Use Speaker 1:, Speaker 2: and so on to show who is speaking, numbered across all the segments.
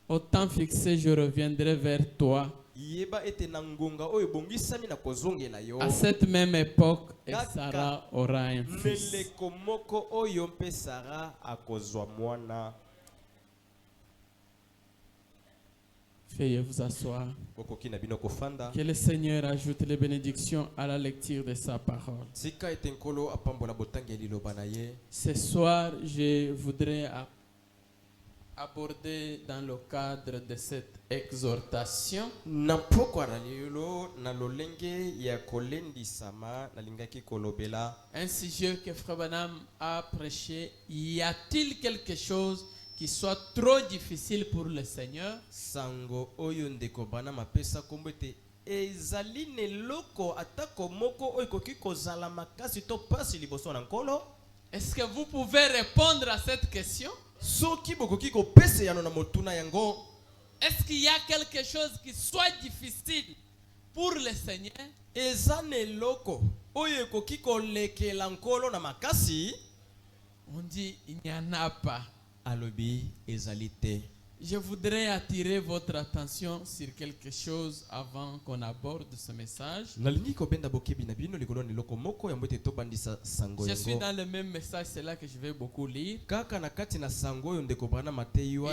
Speaker 1: Au temps fixé, je reviendrai vers toi. À cette même époque, Sarah aura un fils. Veuillez vous asseoir. Que le Seigneur ajoute les bénédictions à la lecture de sa parole. Ce soir, je voudrais aborder dans le cadre de cette exhortation un sujet que Frère Branham a prêché. Y a-t-il quelque chose qui soit trop difficile pour le Seigneur? Est-ce que vous pouvez répondre à cette question? Est-ce qu'il y a quelque chose qui soit difficile pour le Seigneur? On dit il n'y en a pas. Je voudrais attirer votre attention sur quelque chose avant qu'on aborde ce message. Je suis dans le même message, c'est là que je vais beaucoup lire. Il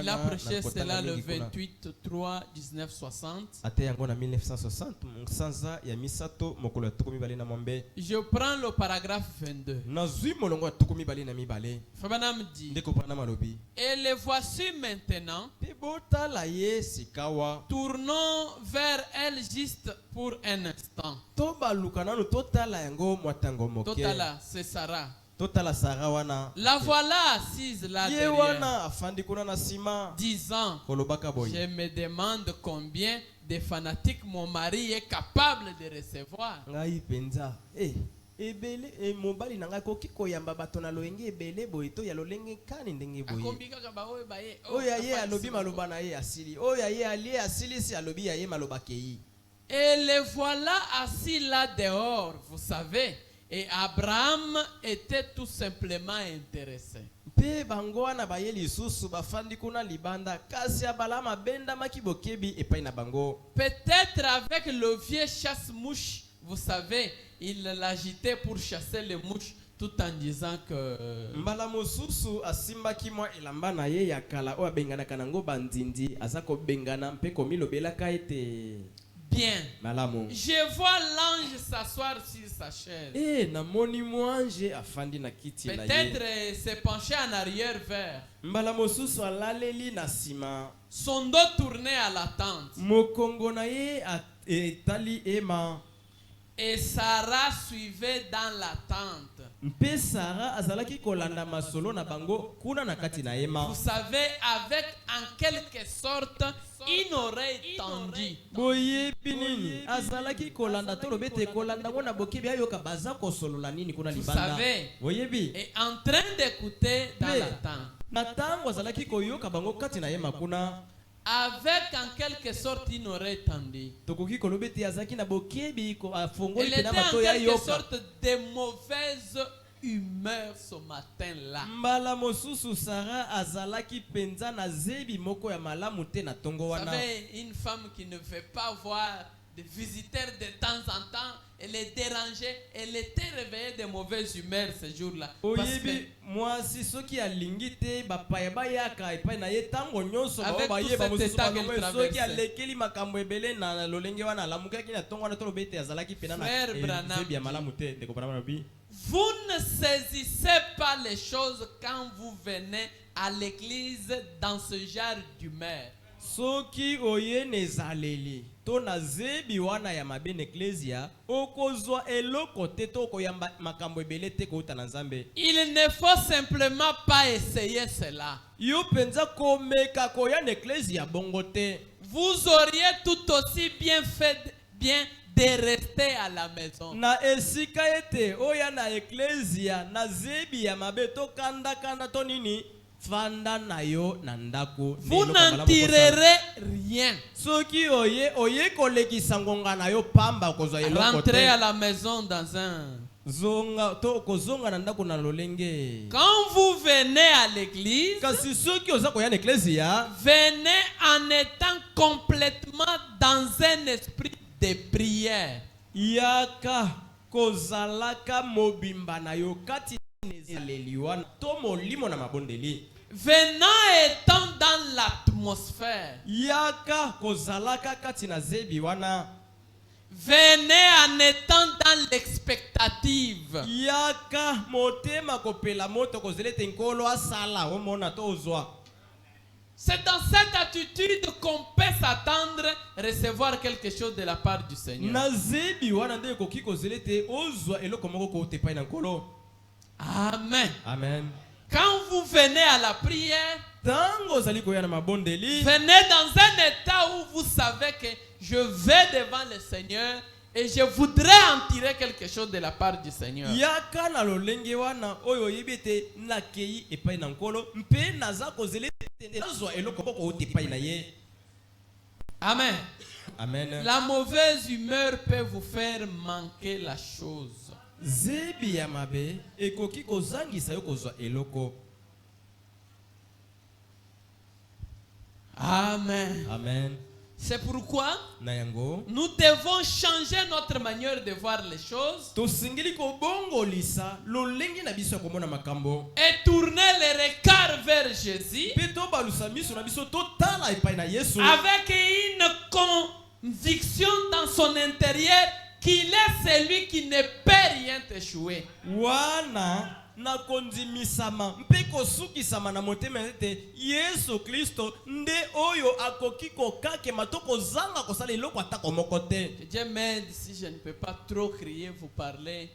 Speaker 1: a prêché cela le 28/3/1960. Je prends le paragraphe 22. Frère Branham dit: et les voici maintenant, tournons vers elle juste pour un instant. Totala, c'est Sarah. La voilà assise là derrière, disant: je me demande combien de fanatiques mon mari est capable de recevoir. Et les voilà assis là dehors, vous savez. Et Abraham était tout simplement intéressé. Peut-être avec le vieux chasse-mouche, vous savez, il l'agitait pour chasser les mouches tout en disant que bien. Je vois l'ange s'asseoir sur sa chaise. Peut-être se pencher en arrière vers. Son dos tourné à la tente. Et Sarah suivait dans la tente. Vous savez, avec en quelque sorte une oreille tendue. Vous savez, et en train d'écouter dans la tente. Avec en quelque sorte une oreille tendue. Elle était en quelque sorte de mauvaise humeur ce matin-là. Vous savez, une femme qui ne veut pas voir des visiteurs de temps en temps, elle est dérangée, elle était réveillée de mauvaise humeur ce jour-là. Avec tout cet état qu'elle traversait. Frère Branham, vous ne saisissez pas les choses quand vous venez à l'église dans ce genre d'humeur. Il ne faut simplement pas essayer cela. Vous auriez tout aussi bien fait de rester à la maison. Vous n'en tirerez rien. Rentrez à la maison dans un Quand vous venez à l'église, venez en étant complètement dans un esprit de prière.
Speaker 2: Yaka kozalaka mobimba na yo kati neleliwana to molimo na mabondeli.
Speaker 1: Venant étant dans l'atmosphère.
Speaker 2: Yaka kozalaka kati na zebi wana.
Speaker 1: Venez en étant dans l'expectative.
Speaker 2: Yaka motema kopela moto kozelete nkolo asala omona tozwa.
Speaker 1: C'est dans cette attitude qu'on peut s'attendre à recevoir quelque chose de la part du Seigneur. Amen.
Speaker 2: Amen.
Speaker 1: Quand vous venez à la prière, venez dans un état où vous savez que je vais devant le Seigneur et je voudrais en tirer quelque chose de la part du Seigneur. Amen.
Speaker 2: Amen.
Speaker 1: La mauvaise humeur peut vous faire manquer la chose. Amen.
Speaker 2: Amen.
Speaker 1: C'est pourquoi nous devons changer notre manière de voir les choses et tourner les regards vers Jésus avec une conviction dans son intérieur qu'il est celui qui ne peut rien échouer.
Speaker 2: Na kondimisama mpeko sukisama na motema ete Yesu Kristo nde oyo akoki kokake matoko zanga kosala eloko atako moko te.
Speaker 1: Dieu m'aide si je ne peux pas trop crier, vous parler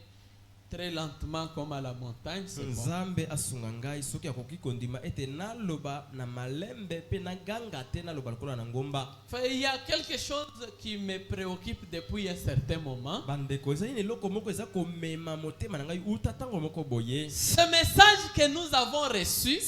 Speaker 1: très lentement comme à la montagne.
Speaker 2: Nzambe asunga ngai soki akoki kondima ete naloba na malembe pe na ganga te naloba lokola na ngomba.
Speaker 1: Il y a quelque chose qui me préoccupe depuis un certain moment. Ce message que nous avons reçu,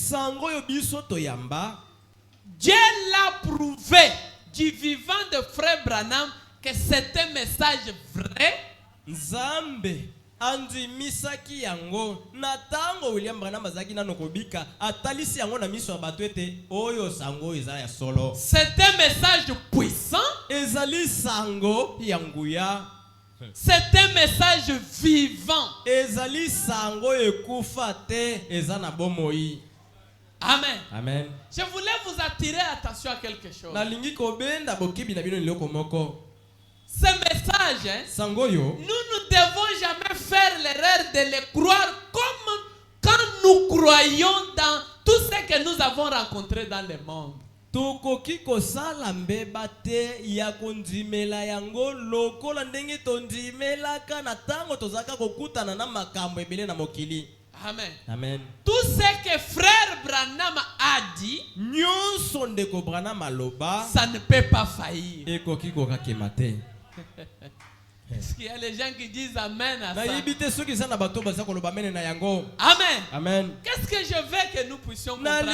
Speaker 1: Dieu l'a prouvé du vivant de Frère Branham que c'est un message vrai.
Speaker 2: Nzambe andi misaki yango natango William Branham azaki na nokobika atalisi yango na miso ya bato ete oyo sango eza ya solo.
Speaker 1: C'est un message puissant.
Speaker 2: Ezali sango yanguya.
Speaker 1: C'est un message vivant.
Speaker 2: Ezali sango ekufa te eza na bomoi.
Speaker 1: Amen.
Speaker 2: Amen.
Speaker 1: Je voulais vous attirer attention à quelque chose.
Speaker 2: Nalingi kobenda bokibi na bino liloko moko.
Speaker 1: Ce message, nous ne devons jamais faire l'erreur de le croire comme quand nous croyons dans tout ce que nous avons rencontré dans le monde.
Speaker 2: Tokoki kosala mbeba te ya kondimela yango lokola ndenge tondimelaka na tango tozaka kokutana na makambo ebele na mokili.
Speaker 1: Amen.
Speaker 2: Amen.
Speaker 1: Tout ce que Frère Branham a dit,
Speaker 2: nyonso ndeko Branham aloba,
Speaker 1: ça ne peut pas faillir.
Speaker 2: Ekoki kokakema te.
Speaker 1: Est-ce qu'il y a les gens qui disent Amen à ça?
Speaker 2: Amen. Amen.
Speaker 1: Qu'est-ce que je veux que nous puissions comprendre?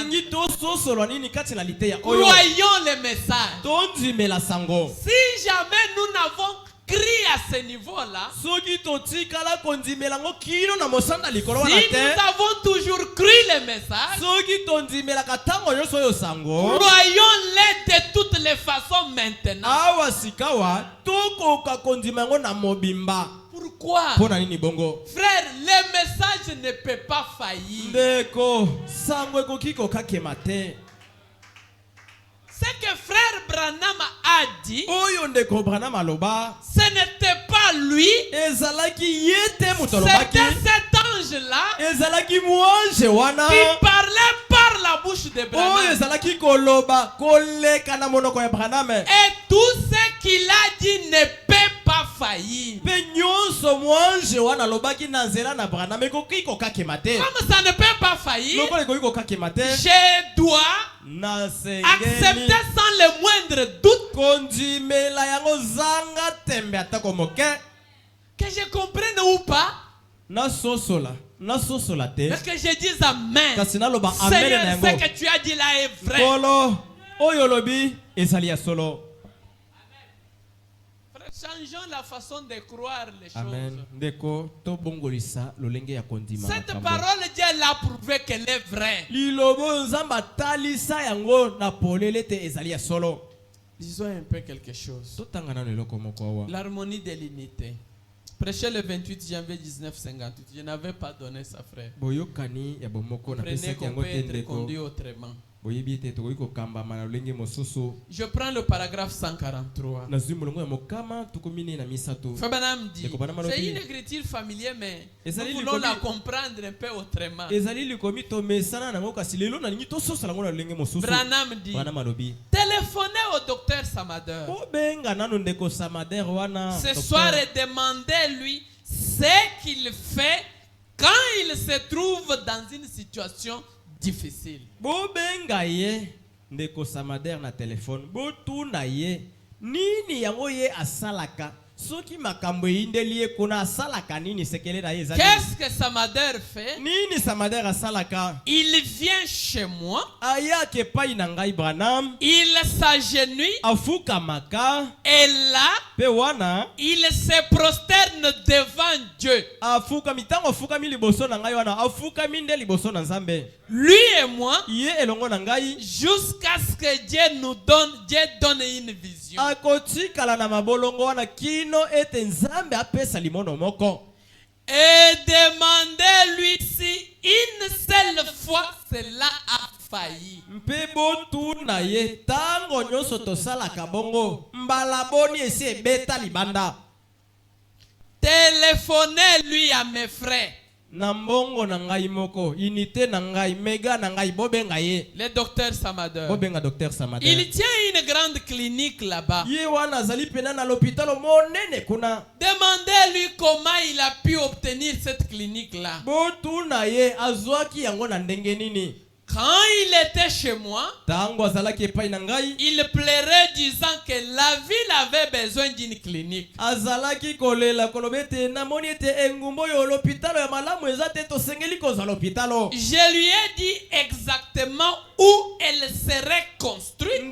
Speaker 2: Croyons
Speaker 1: le message. Si jamais nous n'avons crié à ce niveau-là, si nous avons toujours cru le message, croyons-le de toutes les façons maintenant. Pourquoi? Frère, le message ne peut pas faillir. Ce que Frère Branham a dit, ce n'était pas lui, c'était cet ange-là qui parlait par la bouche de Branham. Et tout ce qu'il a dit ne peut pas faillir. Comme ça ne peut pas faillir, je dois accepter sans le moindre doute que je comprenne ou pas, mais que je dise Amen. Seigneur, ce que tu as dit là est vrai. Frères et Changeons la façon de croire les choses.
Speaker 2: Amen. Ndeko to bongolisa lolenge ya kondima.
Speaker 1: Cette parole, Dieu l'a prouvé qu'elle est vraie.
Speaker 2: Lilobo nzamba talisa yango na polele te ezali ya solo.
Speaker 1: Disons un peu quelque chose. L'harmonie de l'unité. Prêchez le 28 janvier 1958. Je n'avais pas donné ça, frère. Prenez qu'on peut être conduit autrement. Je prends le paragraphe 143. Fabanam dit, c'est une écriture familière, mais nous voulons la comprendre un peu autrement. Branham dit, téléphonez au docteur Samader ce soir et demandez-lui ce qu'il fait quand il se trouve dans une situation difficile.
Speaker 2: Bobenga ye ndeko Samader na téléphone botuna ye nini yango ye asalaka soki makambo indeli kuna asalaka nini sekele na ye.
Speaker 1: Qu'est-ce que Samader fait?
Speaker 2: Nini Samader asalaka?
Speaker 1: Il vient chez moi.
Speaker 2: Aya ke pai na ngai Branham.
Speaker 1: Il s'agenouille.
Speaker 2: Afuka maka.
Speaker 1: Et là,
Speaker 2: pewana,
Speaker 1: il se prosterne devant Dieu.
Speaker 2: Afuka mitango afuka mi liboso na ngai wana. Afuka mi nde liboso na Nzambe.
Speaker 1: Lui et moi,
Speaker 2: ye elongo na ngai,
Speaker 1: jusqu'à ce que Dieu donne une vision.
Speaker 2: Akotikala na mabolongo wana kino ete Nzambe apesa limono moko.
Speaker 1: Et demandez-lui si une seule fois cela a failli.
Speaker 2: Mpe botuna ye tango nyonso tosalaka bongo mbala boni esi ebeta libanda.
Speaker 1: Téléphonez-lui à mes frères.
Speaker 2: Nambongo na ngai moko unité na ngai mega na ngai bobenga ye
Speaker 1: le docteur Samader.
Speaker 2: Bobenga docteur Samader.
Speaker 1: Il tient une grande clinique là-bas.
Speaker 2: Ye wana zali pena na l'hôpital monene kuna.
Speaker 1: Demandez-lui comment il a pu obtenir cette clinique là.
Speaker 2: Botuna ye azwaki yango na ndenge nini.
Speaker 1: Quand il était chez moi,
Speaker 2: il
Speaker 1: pleurait disant que la ville avait besoin d'une clinique. Je lui ai dit exactement où elle serait construite.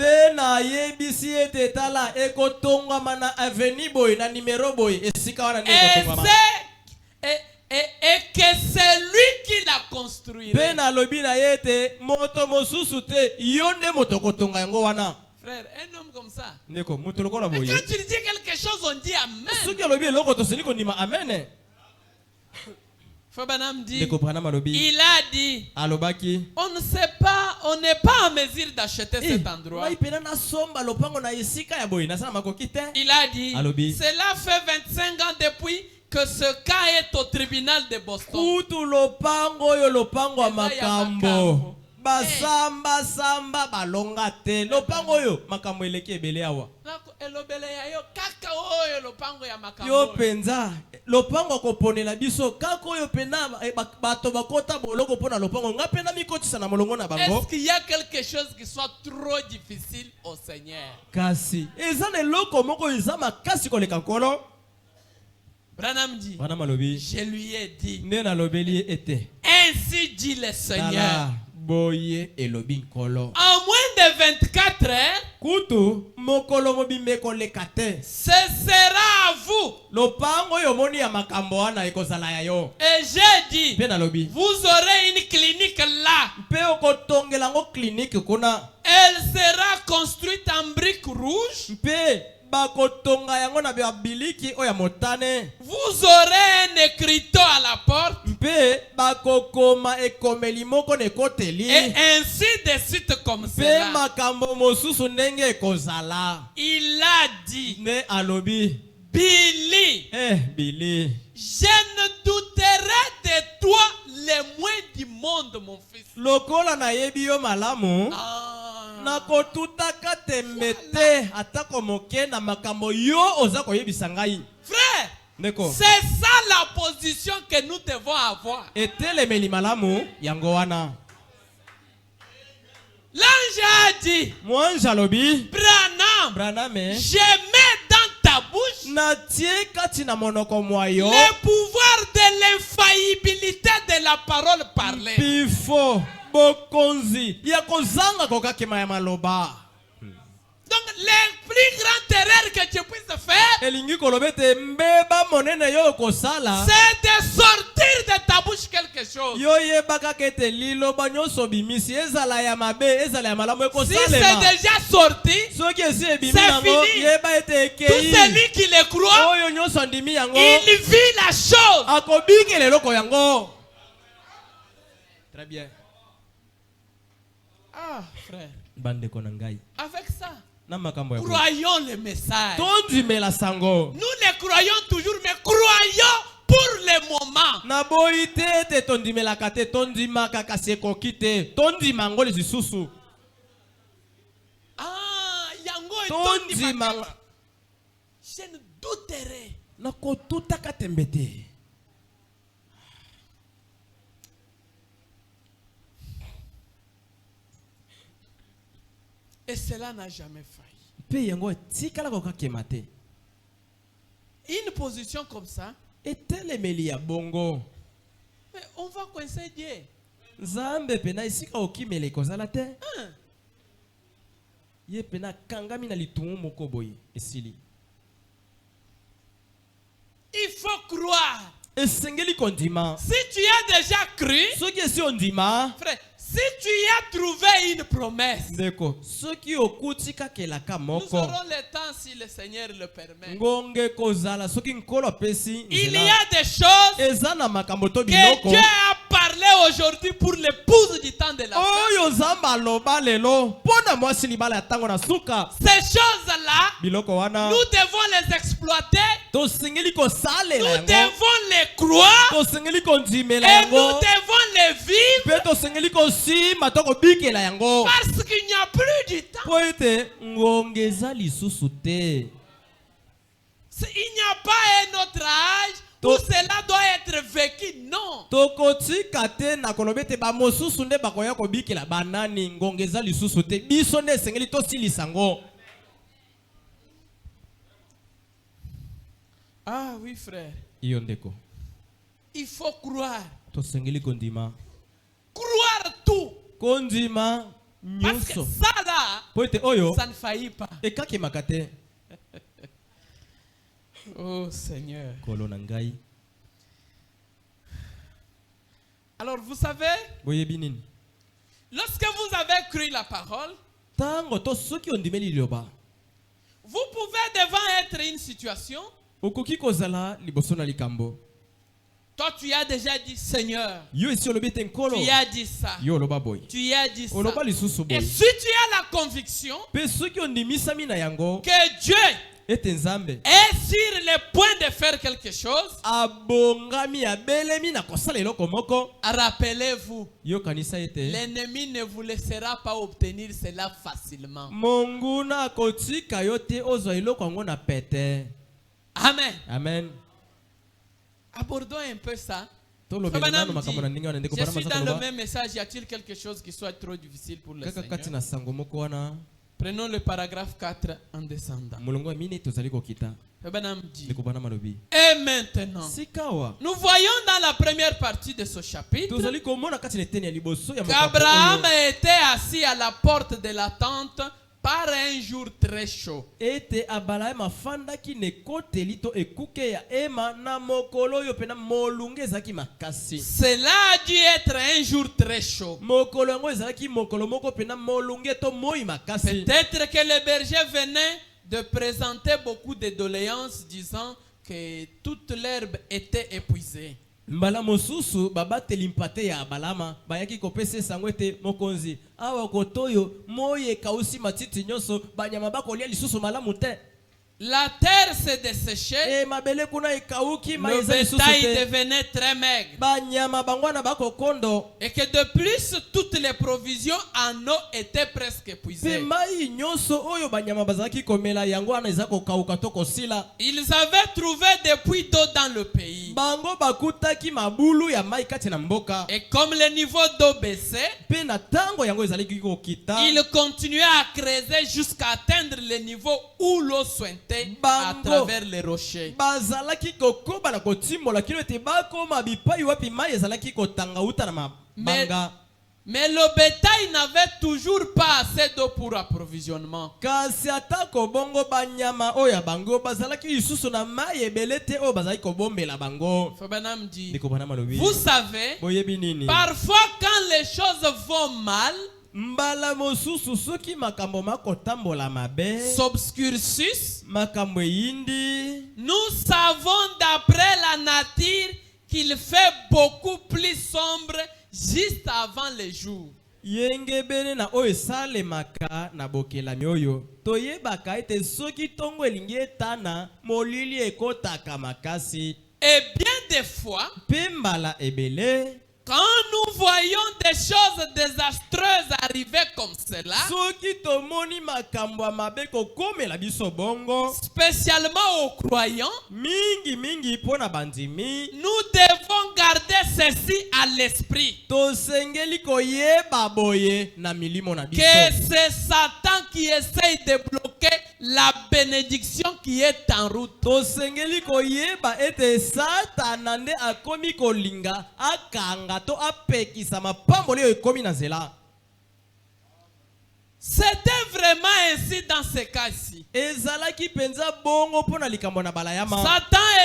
Speaker 1: Et que c'est lui qui l'a construit. Frère, un homme comme ça. Et quand tu dis quelque chose, on dit Amen. Fabanam dit, il a dit, on ne sait pas, on n'est pas en mesure d'acheter cet endroit. Il a dit, cela fait 25 ans depuis que ce cas est au tribunal de Boston.
Speaker 2: Basamba samba balongate lopango yo makambo eleki ebele awa. Yo penza lopango koponela biso kako yo pena bato bakota boloko pona lopango ngapena mikotisa na molongo na bango.
Speaker 1: Est-ce qu'il y a quelque chose qui soit trop difficile au Seigneur?
Speaker 2: Kasi ezane loko moko ezama kasi koleka nkolo.
Speaker 1: Branham dit, je lui ai dit, ainsi dit le Seigneur. En moins de 24 heures, ce sera à vous. Et j'ai dit, vous aurez une clinique là. Elle sera construite en briques rouges. Vous aurez un écriteau à la porte. Et ainsi de suite comme cela. Il a dit, Billy, je ne douterai de toi le moins du monde, mon fils. Frère, c'est ça la position que nous devons avoir. L'ange a dit, Branham, je mets dans ta bouche le pouvoir de l'infaillibilité de la parole parlée. Donc le plus grand erreur que tu puisses faire, c'est de sortir de ta bouche quelque chose. Si c'est déjà sorti, c'est fini. Tout celui qui le croit, il vit la chose.
Speaker 2: Très bien.
Speaker 1: Ah, frère.
Speaker 2: Avec
Speaker 1: ça, croyons le message. Nous le croyons toujours, mais croyons pour le moment. Ah, yango et je ne douterai. Et cela n'a jamais failli. Une position comme ça, mais on va coincer Dieu. Il faut croire. Si tu as déjà cru, frère, si tu y as trouvé une promesse, nous aurons le temps si le Seigneur le permet. Il y a des choses que Dieu a parlé aujourd'hui pour l'épouse du temps de la fin. Ces choses-là, nous devons les exploiter. Nous devons les croire. Et nous devons les vivre. Parce qu'il n'y a plus du temps. Il n'y a pas un autre âge où cela doit être vécu. Non. Ah oui, frère. Il faut croire. Croire tout. Parce que ça là, ça ne faillit pas. Oh Seigneur. Alors vous savez, lorsque vous avez cru la parole, vous pouvez devant être une situation. Toi tu as déjà dit Seigneur, tu as dit ça, tu as dit ça. Et si tu as la conviction que Dieu est sur le point de faire quelque chose, rappelez-vous, l'ennemi ne vous laissera pas obtenir cela facilement. Amen.
Speaker 2: Amen.
Speaker 1: Abordons un peu ça. Je suis dans le même message. Y a-t-il quelque chose qui soit trop difficile pour le Seigneur? Prenons le paragraphe 4 en descendant. Et maintenant, nous voyons dans la première partie de ce chapitre qu'Abraham était assis à la porte de la tente par un jour très chaud. Cela a dû être un jour très chaud. Peut-être que le berger venait de présenter beaucoup de doléances disant que toute l'herbe était épuisée.
Speaker 2: Mbala mosusu baba telimpate ya balama bayaki kopese sangwete mokonzi awa kotoyo moye kausi matiti nyonso banyama bakolia lisusu malamu te.
Speaker 1: La terre s'est desséchée. Le bétail devenait très maigre. Et que de plus, toutes les provisions en eau étaient presque épuisées. Ils avaient trouvé des puits d'eau dans le pays. Et comme le niveau d'eau baissait, ils continuaient à creuser jusqu'à atteindre le niveau où l'eau suintait à travers les rochers. Mais le bétail n'avait toujours pas assez d'eau pour approvisionnement.
Speaker 2: Kasi atako bongo banyama oya bango bazalaki lisusu na mai ebele te oyo bazali kobombela bango.
Speaker 1: Fabanam dit,
Speaker 2: vous
Speaker 1: savez, parfois quand les choses vont mal,
Speaker 2: mbala mosusu soki makambo makotambola mabe
Speaker 1: s'obscurcissent,
Speaker 2: makambo yindi,
Speaker 1: nous savons d'après la nature qu'il fait beaucoup plus sombre juste avant les jours.
Speaker 2: Yenge bene na oyo salemaka na bokelami oyo toyebaka ete soki tongo elingi etana molili ekotaka makasi.
Speaker 1: Et bien des fois,
Speaker 2: pembala ebele,
Speaker 1: quand nous voyons des choses désastreuses arriver comme cela, spécialement aux croyants, nous devons garder ceci à l'esprit. Que c'est Satan qui essaye de bloquer la bénédiction qui est en route. C'était vraiment ainsi dans ce cas-ci. Satan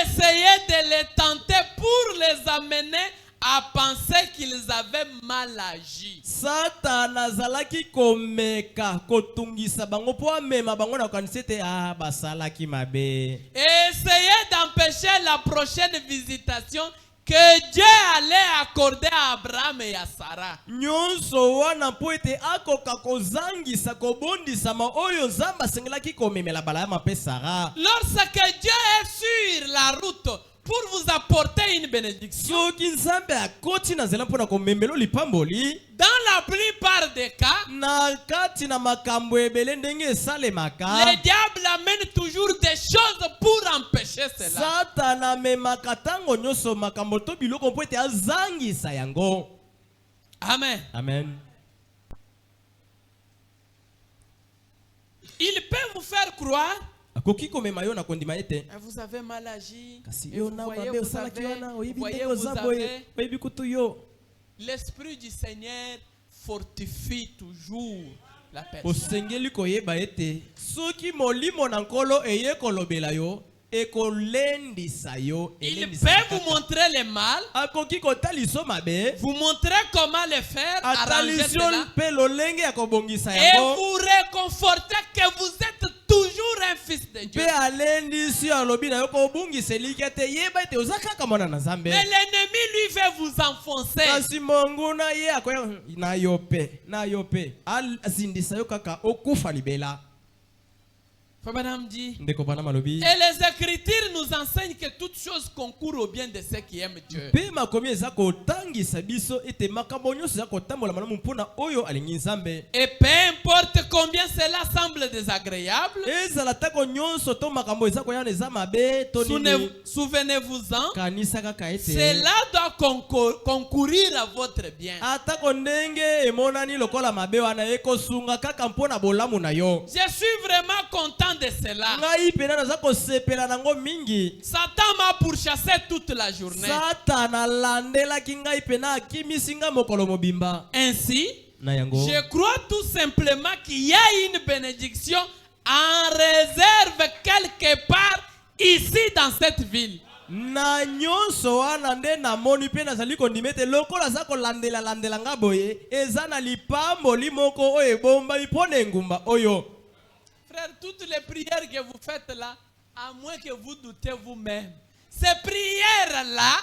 Speaker 1: essayait de les tenter pour les amener à penser qu'ils avaient mal agi.
Speaker 2: Satan azalaki komeka kotungisa bango po amema bango na kanisete basalaki mabe.
Speaker 1: Essayait d'empêcher la prochaine visitation que Dieu allait accorder à Abraham et à Sarah.
Speaker 2: Nyonso wana po ete akoka kozangisa kobondisa ma oyo Nzambe asengelaki komemela bala ya mape Sarah.
Speaker 1: Lorsque Dieu est sur la route pour vous apporter une bénédiction,
Speaker 2: dans
Speaker 1: la plupart des cas, le diable amène toujours des choses pour empêcher cela. Amen.
Speaker 2: Amen.
Speaker 1: Il peut vous faire croire
Speaker 2: vous
Speaker 1: avez mal agi. L'esprit du Seigneur fortifie toujours la personne. Il peut vous montrer le mal, vous montrer comment le faire, arranger cela, et vous réconforter que vous êtes toujours un fils de Dieu. Mais l'ennemi lui veut vous enfoncer. Madame dit, et les Écritures nous enseignent que toutes choses concourent au bien de ceux qui aiment Dieu. Et peu importe combien cela semble désagréable, souvenez-vous-en, cela doit concourir à votre bien. Je suis vraiment content de cela. Satan m'a pourchassé toute la journée. Ainsi, je crois tout simplement qu'il y a une bénédiction en réserve quelque part ici dans cette ville.
Speaker 2: Na nyonso wana nde na moni pe nazali kondimete lokola za kolandela landelanga boye eza na lipambo limoko oyo ebomba ipone ngumba oyo.
Speaker 1: Frère, toutes les prières que vous faites là, à moins que vous doutez vous-même, ces prières-là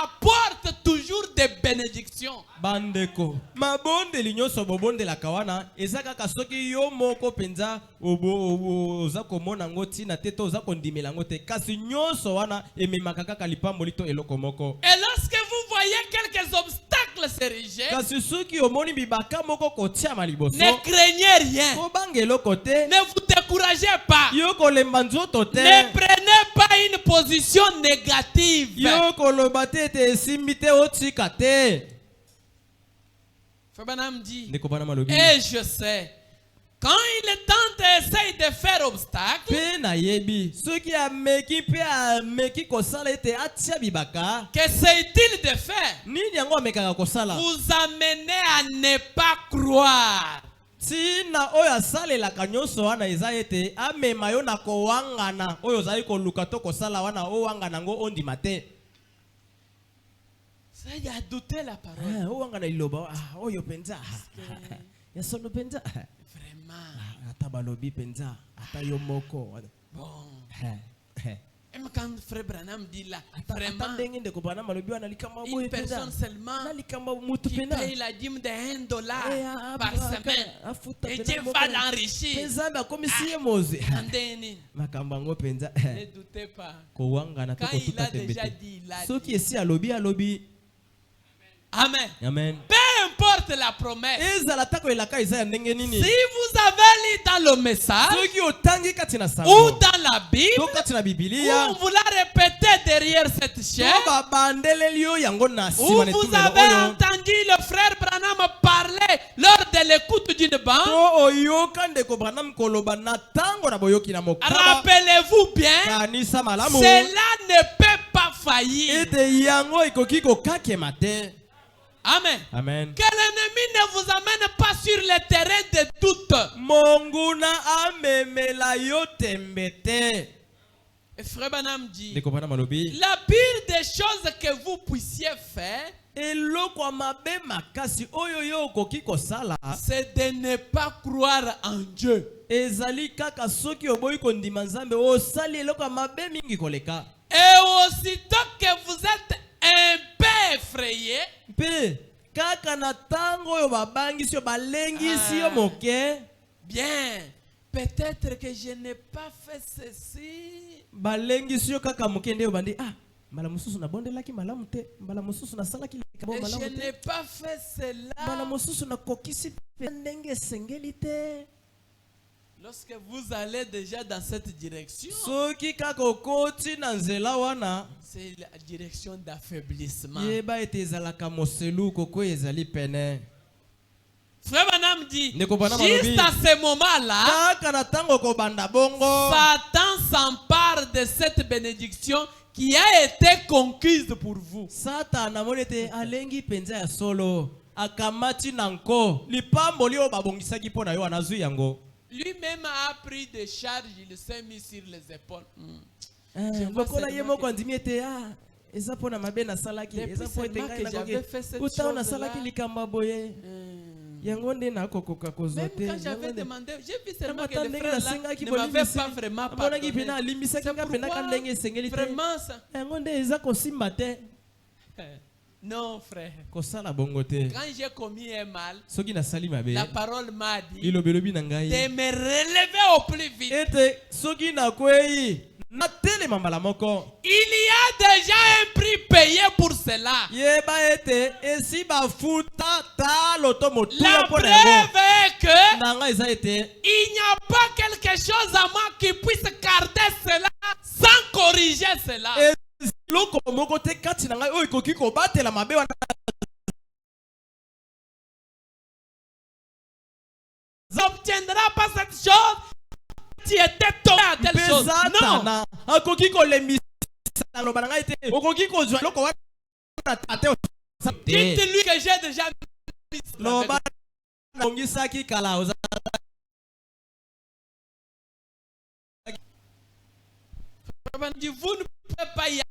Speaker 1: apportent toujours des bénédictions.
Speaker 2: Bandeko, mabonde linyoso bobonde la kawana, ezaka kasoki yo moko penza oza komona ngoti na teto oza kondimela ngote kasi nyonso wana ememaka kaka lipambo lito eloko moko.
Speaker 1: Et lorsque vous voyez quelques obstacles s'ériger,
Speaker 2: kasi soki omoni bibaka moko kotia maliboso,
Speaker 1: ne craignez rien.
Speaker 2: Kobangelo kote,
Speaker 1: ne vous découragez pas.
Speaker 2: Yoko lembanzo tote,
Speaker 1: ne prenez pas une position négative.
Speaker 2: Yoko lobate te simbite otikate.
Speaker 1: Fabanam dit, et je sais Quand il tente essaye de faire obstacle, qu'essaye-t-il de faire? Vous amener à ne pas croire.
Speaker 2: Tina oyo asalelaka nyonso wana eza ete amema yo na kowangana oyo ozali koluka to kosala wana owangana ngo ondima te.
Speaker 1: Ça y a douté la parole.
Speaker 2: Owangana liloba oyo penza. Ya solo penza.
Speaker 1: Vraiment.
Speaker 2: Ata balobi penza, ata yo moko.
Speaker 1: Bon. Même quand frère Branham dit là, vraiment, une personne seulement qui paye la dîme de $1 par semaine et Dieu va l'enrichir. Ne doutez pas. Quand il a déjà dit, il a dit. Amen.
Speaker 2: Amen.
Speaker 1: Peu importe la promesse. Si vous avez lu dans le message ou dans la Bible, ou vous la répétez derrière cette chaîne, ou vous avez entendu le frère Branham parler lors de l'écoute d'une bande, rappelez-vous bien, cela ne peut pas faillir. Amen.
Speaker 2: Amen.
Speaker 1: Que l'ennemi ne vous amène pas sur le terrain de doute. Et frère Branham dit, la pire des choses que vous puissiez faire, c'est de ne pas croire en Dieu. Et aussitôt que vous êtes un peu effrayé,
Speaker 2: bien,
Speaker 1: peut-être que je n'ai pas fait ceci. Je n'ai pas fait cela. Lorsque vous allez déjà dans cette direction, c'est la direction d'affaiblissement. Frère Branham dit, juste à ce moment-là, Satan s'empare de cette bénédiction qui a été conquise pour vous. Lui-même a pris des charges, il s'est mis sur les épaules. Depuis seulement que j'avais fait cette chose-là, même quand j'avais demandé, j'ai vu seulement que le frère là ne m'avait pas vraiment pardonné. C'est pourquoi vraiment ça. Non, frère. Quand j'ai commis un mal, la parole m'a dit de me relever au plus vite. Il y a déjà un prix payé pour cela. La preuve est que il n'y a pas quelque chose à moi qui puisse garder cela sans corriger cela. N'obtiendra pas cette chose. Tu étais tombé à telle chose. Non. Dites-lui que j'ai déjà vous ne pouvez pas y aller.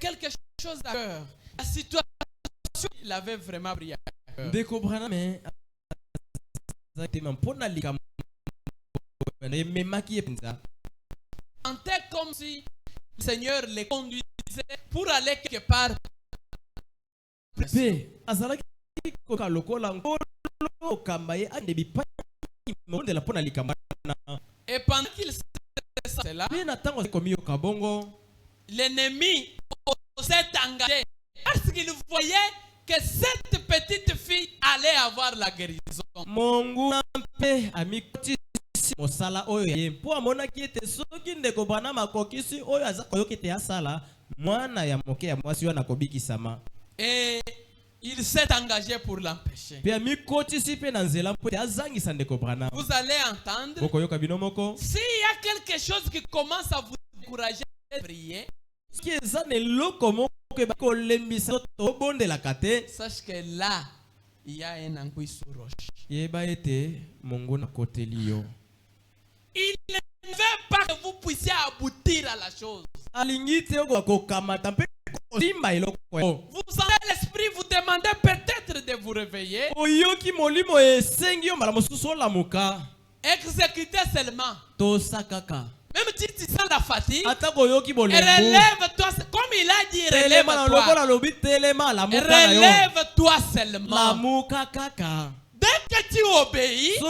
Speaker 1: Quelque chose à cœur. La situation, il avait vraiment pris à cœur. comme si le Seigneur les conduisait pour aller quelque part. Et pendant qu'il s'est là, l'ennemi s'est engagé parce qu'il voyait que cette petite fille allait avoir la guérison. Et il s'est engagé pour l'empêcher. Vous allez entendre, s'il y a quelque chose qui commence à vous décourager de prier, sache que là, il y a un anguille sur roche. Il ne veut pas que vous puissiez aboutir à la chose. Vous sentez l'esprit vous demandez peut-être de vous réveiller. Exécutez seulement. Même si tu sens la fatigue, relève-toi. Comme il a dit, relève-toi seulement. Dès que tu obéis, tu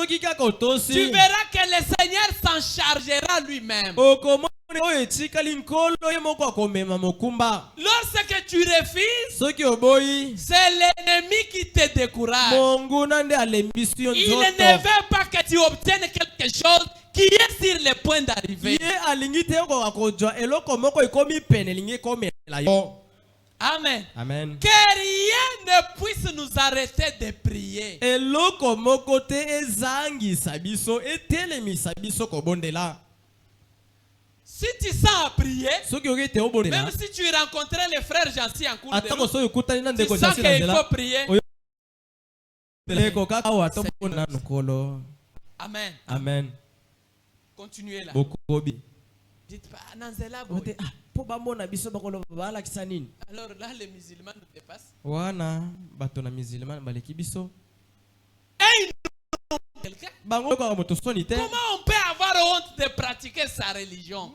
Speaker 1: verras que le Seigneur s'en chargera lui-même. Lorsque tu refuses, c'est l'ennemi qui te décourage. Il ne veut pas que tu obtiennes quelque chose qui est sur le point d'arriver. Amen.
Speaker 2: Amen.
Speaker 1: Que rien ne puisse nous arrêter de prier. Si tu sens à prier, même si tu rencontrais les frères gentils en cours de route, tu sens qu'il faut prier. Amen.
Speaker 2: Amen.
Speaker 1: Continuez là. Dites pas, Nanzela. Alors là, les musulmans nous dépassent. Comment on peut avoir honte de pratiquer sa religion?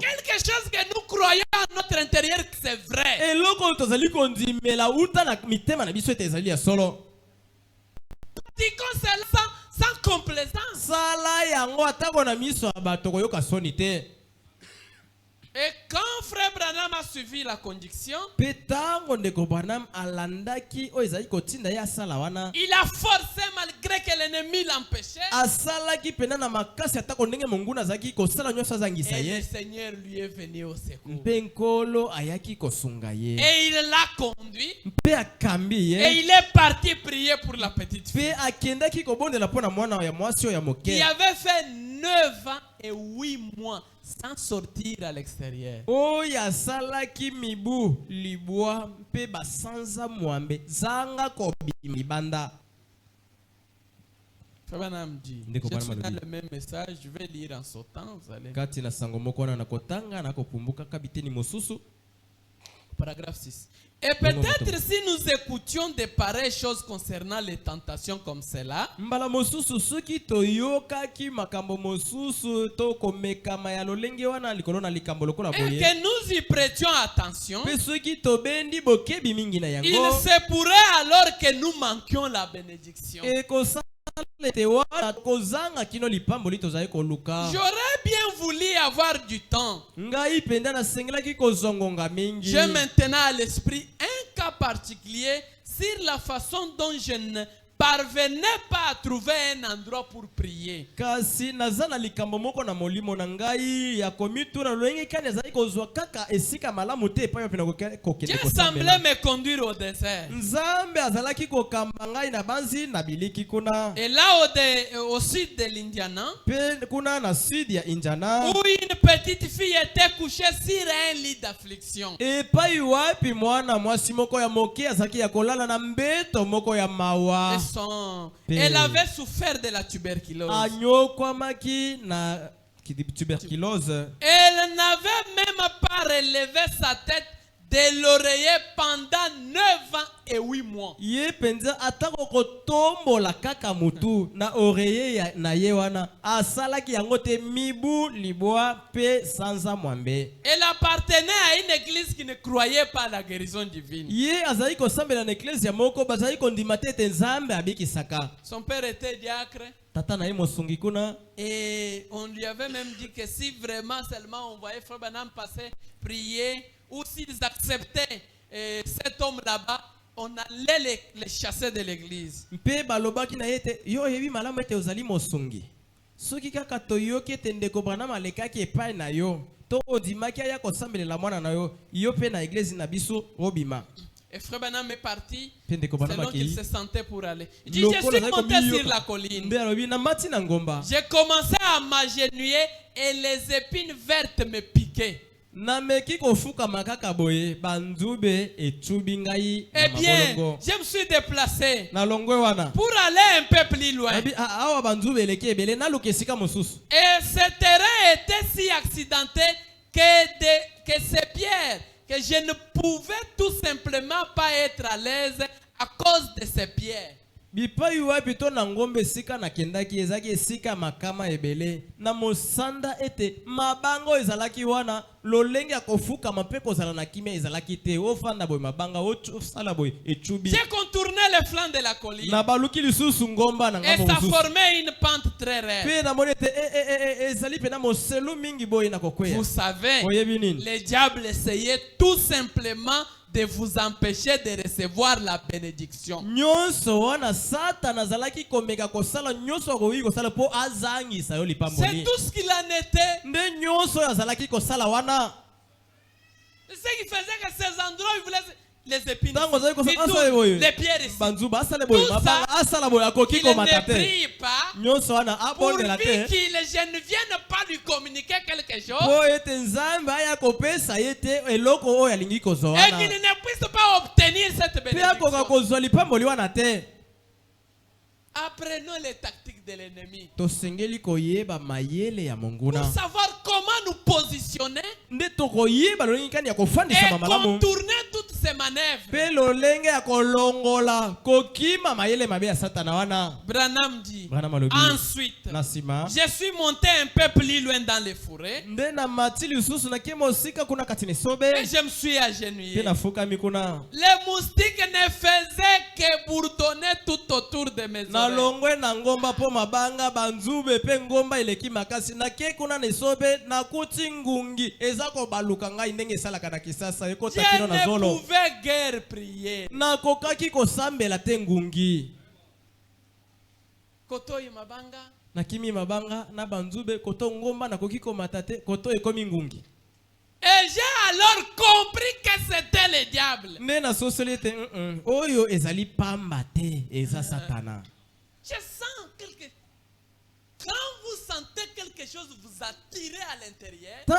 Speaker 1: Quelque chose que nous croyons à notre intérieur que c'est vrai. Pratiquons cela sans complaisance. Et quand Frère Branham a suivi la conduction, il a forcé malgré que l'ennemi l'empêchait. Et le Seigneur lui est venu au secours. Et il l'a conduit. Et il est parti prier pour la petite fille qui avait fait 9 ans et 8 mois sans sortir à l'extérieur. Frère dit, je suis dans le même message, je vais lire en sautant. Paragraphe 6. Et peut-être si nous écoutions de pareilles choses concernant les tentations comme cela, et que nous y prêtions attention, il se pourrait alors que nous manquions la bénédiction. J'aurais bien voulu avoir du temps. J'ai maintenant à l'esprit un cas particulier sur la façon dont je ne parvenais pas à trouver un endroit pour prier. Quel semblait me conduire au désert. Et là au sud de l'Indiana, où une petite fille était couchée sur un lit d'affliction. Elle avait souffert de la tuberculose. Elle n'avait même pas relevé sa tête de l'oreiller pendant 9 ans et 8 mois.
Speaker 2: Ye penza atako kotombola kaka mutu na oreiller na ye wana asalaki yango te mibu liboa pe sanza mwambe.
Speaker 1: Elle appartenait à une église qui ne croyait pas à la guérison divine.
Speaker 2: Ye azali ko sambela na église ya moko bazali ko ndimate te nzambe abikisaka.
Speaker 1: Son père était diacre.
Speaker 2: Tata na ye mosungi kuna.
Speaker 1: Et on lui avait même dit que si vraiment seulement on voyait Frère Branham passer, prier, ou s'ils acceptaient cet homme là-bas, on allait les chasser de l'église.
Speaker 2: Mpe balobaki na yete yo yebi malamu ete ozali mosungi. Soki kaka toyoki ete ndeko Branham alekaki epai na yo, to odimaki aya kosambelela mwana na yo, yo pe na église na biso obima.
Speaker 1: Et Frère Branham est parti selon qu'il se sentait pour aller. Il dit, je suis monté sur la colline.
Speaker 2: J'ai
Speaker 1: commencé à m'agenouiller et les épines vertes me piquaient. Eh bien, je me suis déplacé pour aller un peu plus loin. Et ce terrain était si accidenté que ces pierres, que je ne pouvais tout simplement pas être à l'aise à cause de ces pierres.
Speaker 2: Bipai wapi to na ngombe sika na kendaki ezaki esika makama ebele na mosanda ete mabango ezalaki wana lolenge akofuka mapeko zala na kimia ezalaki te ofanda boy mabanga osala boy echubi.
Speaker 1: J'ai contourné le flanc de la colline.
Speaker 2: Na baluki lisusu ngomba na ngamo.
Speaker 1: Et ça formait une pente très raide.
Speaker 2: Pe na monete ezali pe na moselu mingi boy na kokwea.
Speaker 1: Vous savez, le diable essayait tout simplement de vous empêcher de recevoir la bénédiction.
Speaker 2: C'est
Speaker 1: tout ce qu'il en était. Ce qui faisait que ces endroits, il voulait les épines, les pierres ici. Tout ça, il ne prie pas pourvu qu'il ne vienne pas lui communiquer quelque chose et qu'il ne puisse pas obtenir cette bénédiction. Apprenons les tactiques de l'ennemi pour savoir comment nous positionner et contourner toutes ces manœuvres. Branham dit ensuite, je suis monté un peu plus loin dans les forêts et je me suis agenouillé. Les moustiques ne faisaient que bourdonner tout autour de mes oreilles. Je ne pouvais guère prier. Kotoyi mabanga.
Speaker 2: Nakimi mabanga na banzube koto ngomba na kokiko matate koto ekomi ngungi.
Speaker 1: Et j'ai alors compris que c'était le diable.
Speaker 2: Nena société oyo ezali pamba te eza satana.
Speaker 1: Je sens quelque. Quand vous sentez quelque chose vous attirer à l'intérieur, je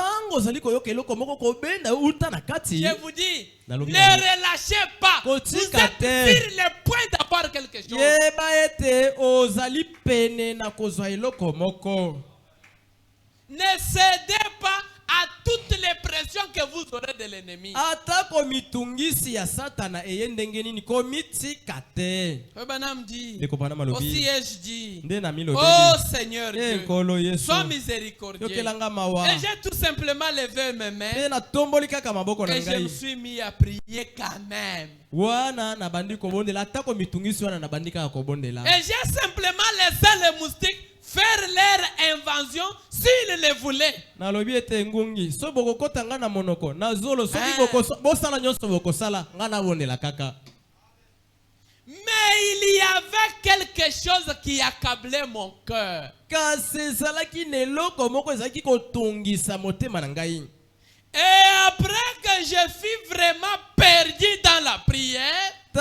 Speaker 1: vous dis, ne relâchez pas. Vous êtes sur le point d'avoir quelque chose. Ne cédez pas à toutes les pressions que vous aurez de l'ennemi. Branham dit, aussi ai-je dit, oh Seigneur Dieu, sois miséricordieux. Et j'ai tout simplement levé mes mains et je me suis mis à prier quand même. Et j'ai simplement laissé les moustiques faire leur invention s'ils le voulaient. Mais il y avait quelque chose qui accablait mon cœur. Et après que je fus vraiment perdu dans la prière, je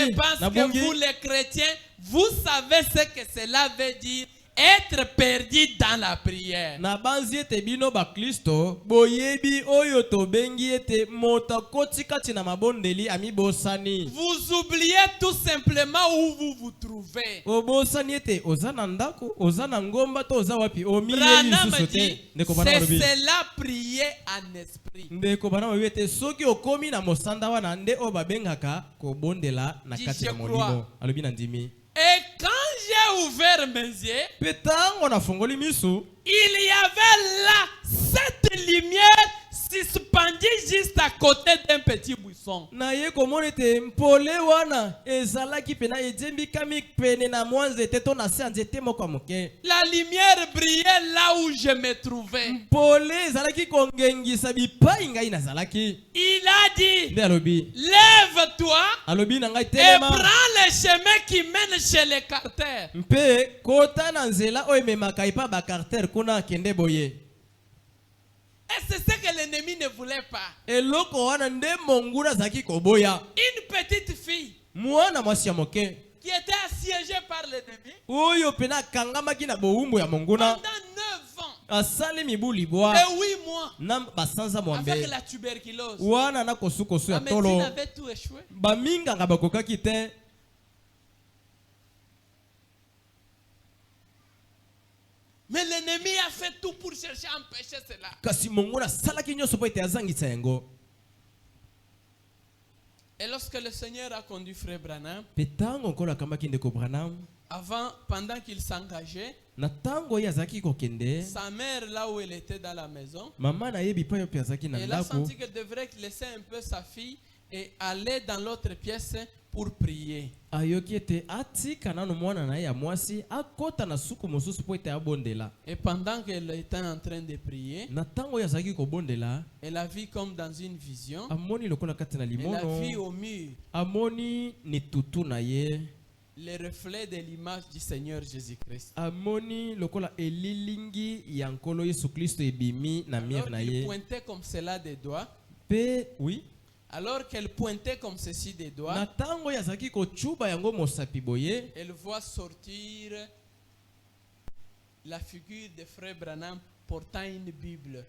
Speaker 1: pense que vous les chrétiens, vous savez ce que cela veut dire être perdu dans la prière.
Speaker 2: Na banzi ete bino ba Kristo boyebi oyo to bengi ete mota kotikati na mabondeli ami bosani.
Speaker 1: Vous oubliez tout simplement où vous vous trouvez.
Speaker 2: Obosani ete ozana ndako, ozana ngomba to oza wapi omi
Speaker 1: Branham dit, c'est cela prier en esprit.
Speaker 2: Ndeko bana wete soki okomi na mosanda wana nde obabengaka ko bondela na kati ya molimo. Alobi na ndimi.
Speaker 1: Et quand j'ai ouvert mes yeux, il y avait là cette lumière suspendue juste à côté d'un petit buisson. La lumière brillait là où je me trouvais. Il a dit, lève-toi et prends le chemin qui mène chez les carters. Et c'est ce que l'ennemi ne voulait pas. Une petite fille qui était assiégée par l'ennemi pendant 9 ans et 8 mois avec la tuberculose. La médecine avait tout échoué. Mais l'ennemi a fait tout pour chercher à empêcher cela. Et lorsque le Seigneur a conduit Frère Branham, pendant qu'il s'engageait, sa mère, là où elle était dans la maison, elle a senti qu'elle devrait laisser un peu sa fille et aller dans l'autre pièce pour prier. Et pendant qu'elle était en train de prier, elle a vu comme dans une vision, elle a vu au mur le reflet de l'image du Seigneur Jésus-Christ. Alors il pointait comme cela des doigts.
Speaker 2: Oui.
Speaker 1: Alors qu'elle pointait comme ceci des doigts, elle voit sortir la figure de Frère Branham portant une Bible.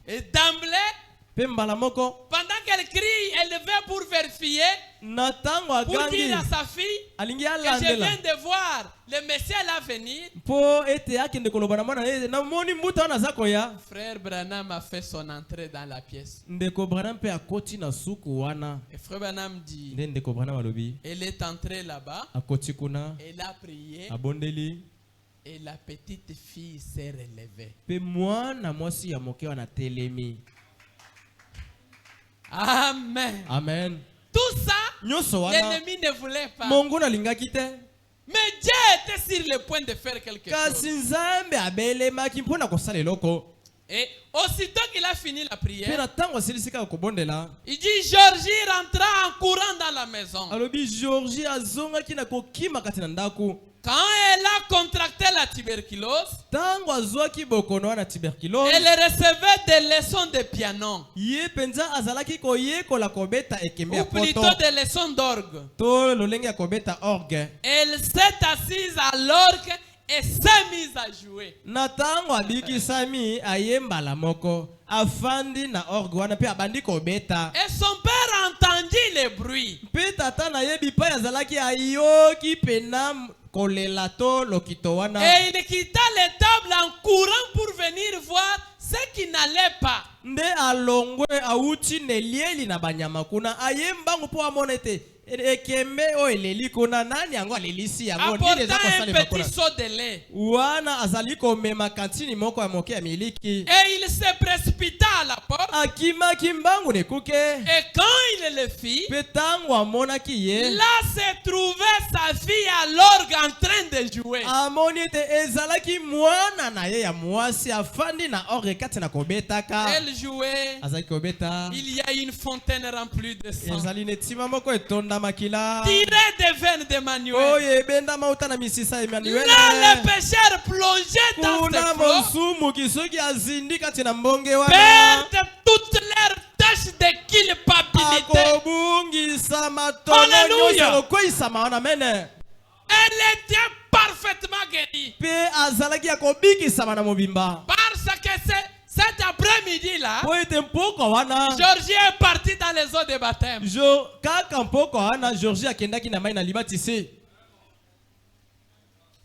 Speaker 1: Et d'emblée, pendant qu'elle crie, elle veut pour vérifier, pour dire à sa fille que je viens de voir le Messie à venir. Frère Branham a fait son entrée dans la pièce. Et Frère Branham dit, elle est entrée là-bas, elle a prié, et la petite fille s'est relevée. Amen.
Speaker 2: Amen.
Speaker 1: Tout ça, l'ennemi ne voulait pas. Mais Dieu était sur le point de faire quelque chose. Et aussitôt qu'il a fini la prière, il dit, Georgie rentra en courant dans la maison. Quand elle a contracté la tuberculose, elle recevait des leçons de piano. Ou plutôt des leçons d'orgue. Elle s'est assise à l'orgue et s'est mise à jouer. Et son père entendit les bruits. Et il quitta l'étable en courant pour venir voir ce qui n'allait pas. Apportant un petit seau de lait. Et il se précipita à la porte. Et quand il le fit, là se trouvait sa fille à l'orgue en train de jouer. Elle jouait. Il y a une fontaine remplie de sang. Tiré des veines d'Emmanuel. Là, les pécheurs plongeaient dans cette eau, perdent toutes leurs tache de culpabilité. Alléluia. Elle était parfaitement guérie. Parce que cet après-midi là, Georgie est parti dans les eaux de baptême.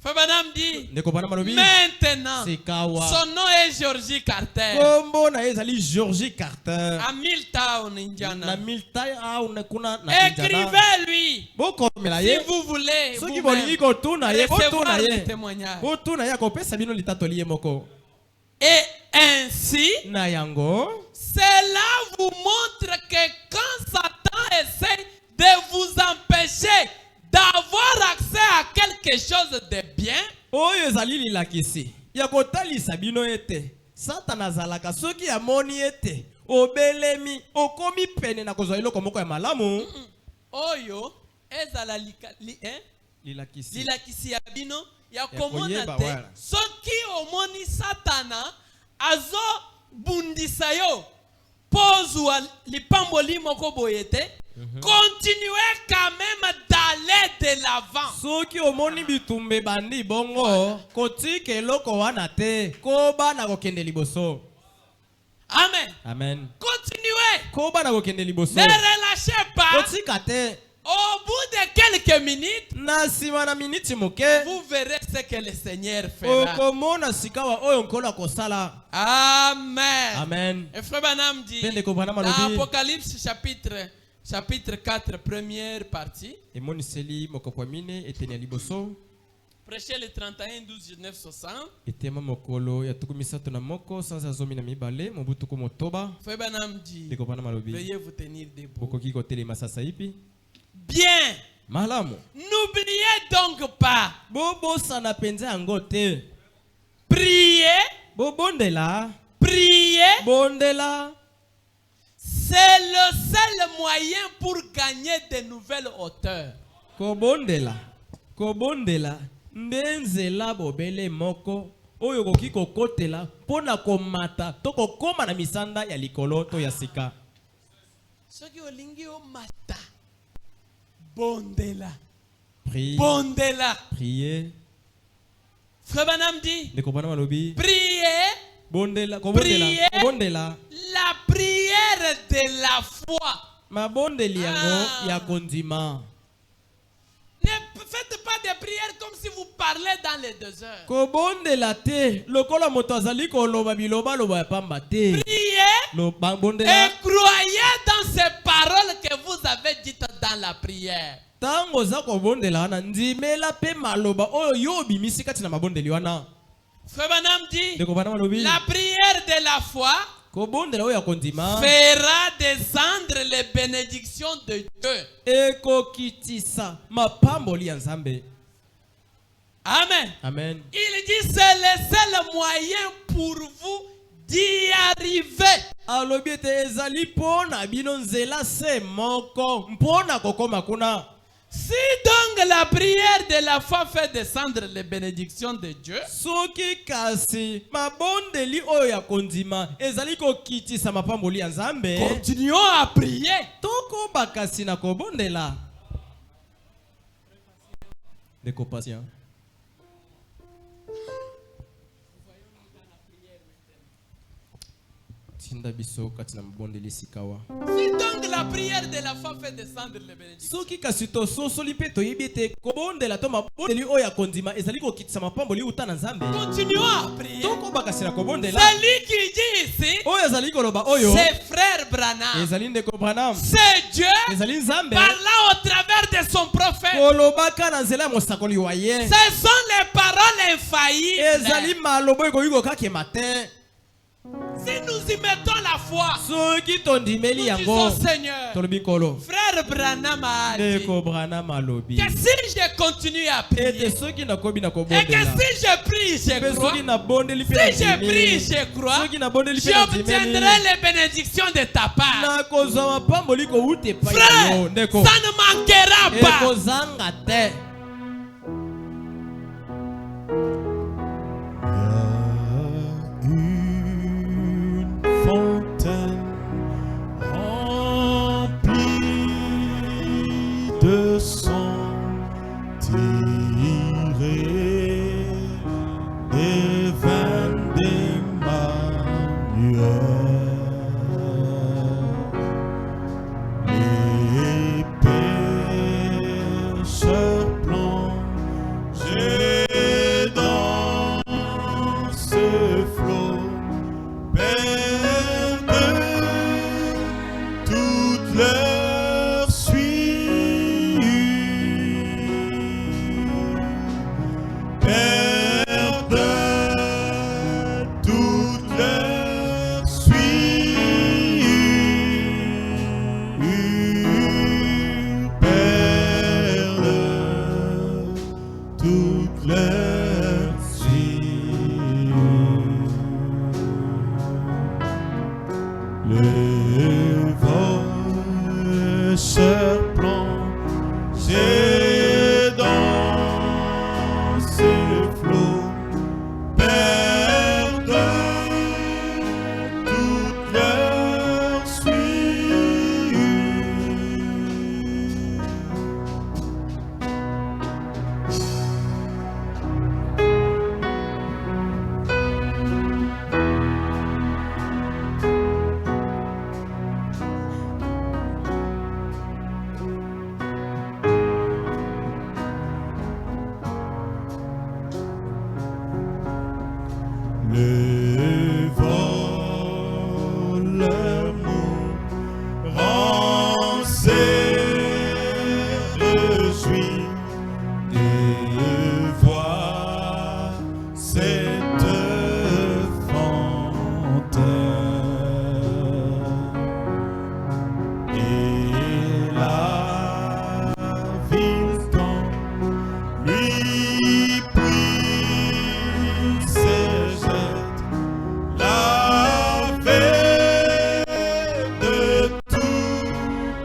Speaker 1: Fabadam dit maintenant son nom est Georgie Carter. À Milltown, Indiana. Écrivez-lui si vous voulez. Recevoir le témoignage. Et ainsi, cela vous montre que quand Satan essaie de vous empêcher d'avoir accès à quelque chose de bien, oyo ezala lilakisi ya bino ya komona te soki omoni Satana azo bundisa yo pozwa lipamboli moko boye te. Continuez quand même d'aller de l'avant.
Speaker 2: Soki omoni bitumbe bandi bongo kotike eloko wana te koba na kokende liboso.
Speaker 1: Amen.
Speaker 2: Amen.
Speaker 1: Continuez.
Speaker 2: Koba na kokende liboso.
Speaker 1: Ne relâchez pas.
Speaker 2: Kotika te.
Speaker 1: Au bout de quelques minutes,
Speaker 2: na sima na minute moke,
Speaker 1: vous verrez ce que le Seigneur fera.
Speaker 2: Okomona sikawa oyo nkolo kosala.
Speaker 1: Amen.
Speaker 2: Amen.
Speaker 1: Et frère Branham dit dans Apocalypse chapitre 4 première partie. Prêchez le 31 12 19 60. Frère Branham dit veuillez vous tenir debout. Bien. N'oubliez donc pas. Priez. Priez. C'est le seul moyen pour gagner de nouvelles hauteurs.
Speaker 2: Ndenzela bobele moko oyo koki kokotela pona komata to kokoma na misanda ya likolo to ya sika.
Speaker 1: Soki olingi o mata bondela.
Speaker 2: Priez.
Speaker 1: Bondela.
Speaker 2: Priez.
Speaker 1: Frère Branham dit
Speaker 2: priez. Bondela,
Speaker 1: priez.
Speaker 2: Bondela.
Speaker 1: La prière de la foi.
Speaker 2: Ma bondeli yango ya kondima.
Speaker 1: Ne faites pas des prières comme si vous parlez dans les 2 heures.
Speaker 2: Priez
Speaker 1: et croyez dans ces paroles que vous avez dites dans la prière. Frère Branham dit la prière de la foi fera descendre les bénédictions de Dieu. Amen.
Speaker 2: Amen.
Speaker 1: Il dit c'est le seul moyen pour vous d'y arriver. Si donc la prière de la foi fait descendre les bénédictions de Dieu, continuons à prier. Si donc la prière de la foi fait descendre les bénédictions, continuons à prier. Celui qui dit ici, c'est frère Branham, c'est Dieu parlant au travers de son prophète. Ce sont les paroles infaillibles. Si nous y mettons la foi, nous disons Seigneur, frère Branham a dit que si je continue à prier, et que si je prie, je crois, si je prie, je crois, j'obtiendrai les bénédictions de ta part. Frère, ça ne manquera pas.
Speaker 3: Les vols plongés dans ces flots perdent toute leur suite. Les voleurs mourants réjouis et voient cette fontaine et la ville quand lui puis se jette lavé de tout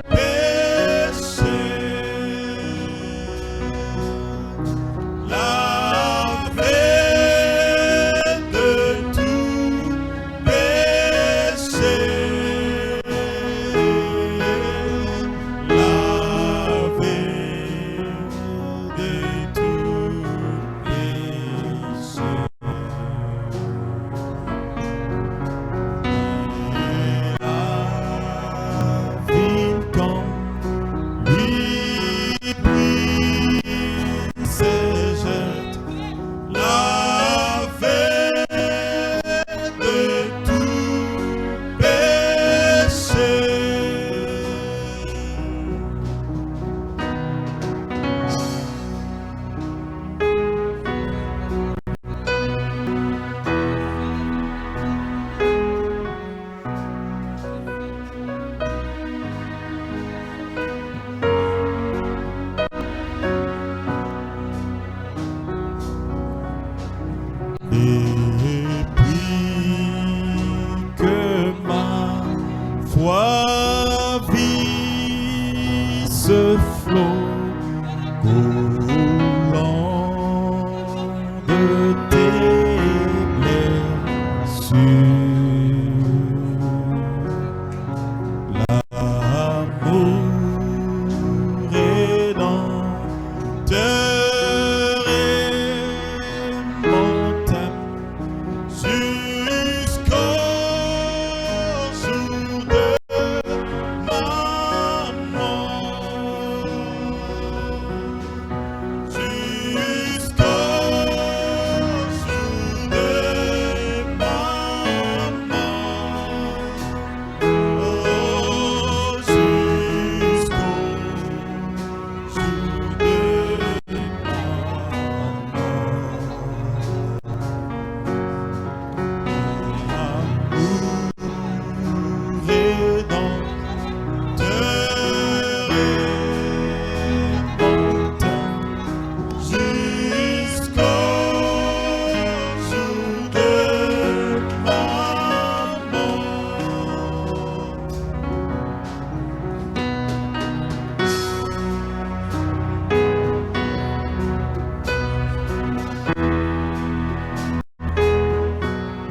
Speaker 3: péché, lavé de tout péché, lavé de tout péché. Quand lui puis se jette lavé de tout péché. Et puis que ma foi vit ce flot coulant de tes blessures.